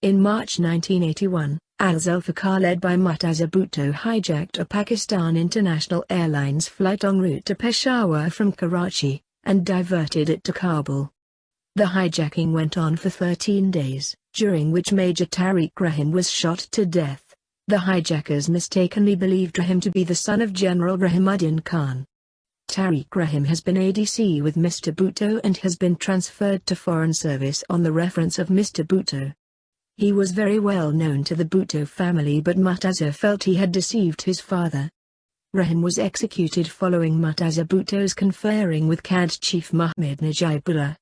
In March 1981, al-Zulfikar led by Murtaza Bhutto hijacked a Pakistan International Airlines flight en route to Peshawar from Karachi, and diverted it to Kabul. The hijacking went on for 13 days, during which Major Tariq Rahim was shot to death. The hijackers mistakenly believed Rahim to be the son of General Rahimuddin Khan. Tariq Rahim has been ADC with Mr. Bhutto and has been transferred to Foreign Service on the reference of Mr. Bhutto. He was very well known to the Bhutto family, but Murtaza felt he had deceived his father. Rahim was executed following Murtaza Bhutto's conferring with CAD chief Mahmud Najibullah.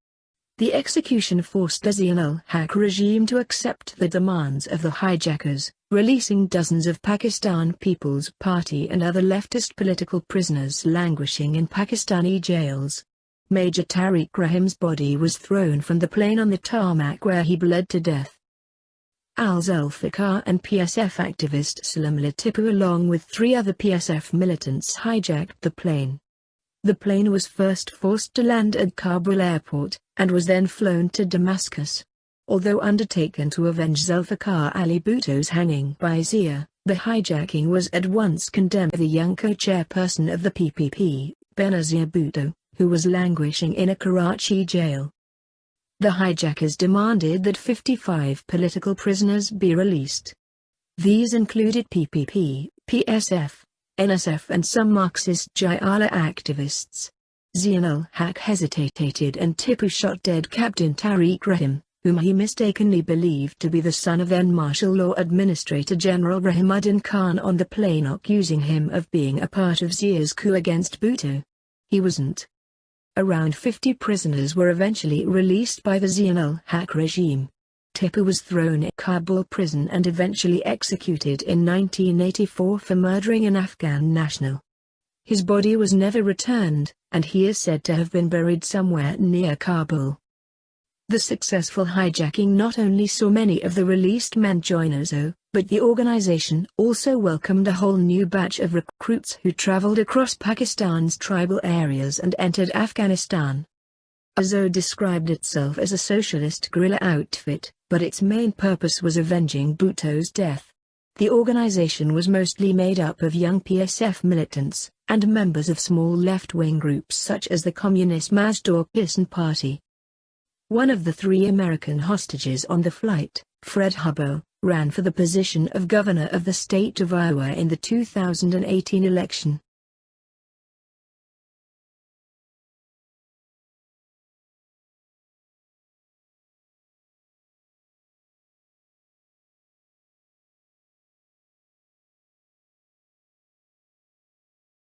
The execution forced the Zia-ul-Haq regime to accept the demands of the hijackers, releasing dozens of Pakistan People's Party and other leftist political prisoners languishing in Pakistani jails. Major Tariq Rahim's body was thrown from the plane on the tarmac where he bled to death. Al-Zulfikar and PSF activist Salimullah Tipu along with 3 other PSF militants hijacked the plane. The plane was first forced to land at Kabul airport, and was then flown to Damascus. Although undertaken to avenge Zulfikar Ali Bhutto's hanging by Zia, the hijacking was at once condemned by the young co-chairperson of the PPP, Benazir Bhutto, who was languishing in a Karachi jail. The hijackers demanded that 55 political prisoners be released. These included PPP, PSF, NSF and some Marxist Jayala activists. Zia-ul-Haq hesitated and Tipu shot dead Captain Tariq Rahim, whom he mistakenly believed to be the son of then Martial Law Administrator General Rahimuddin Khan on the plane, accusing him of being a part of Zia's coup against Bhutto. He wasn't. Around 50 prisoners were eventually released by the Zia-ul-Haq regime. Tipu was thrown at Kabul prison and eventually executed in 1984 for murdering an Afghan national. His body was never returned, and he is said to have been buried somewhere near Kabul. The successful hijacking not only saw many of the released men join AZO, but the organization also welcomed a whole new batch of recruits who traveled across Pakistan's tribal areas and entered Afghanistan. AZO described itself as a socialist guerrilla outfit, but its main purpose was avenging Bhutto's death. The organization was mostly made up of young PSF militants, and members of small left-wing groups such as the Communist Mazdoor Kisan Party. One of the 3 American hostages on the flight, Fred Hubbo, ran for the position of governor of the state of Iowa in the 2018 election.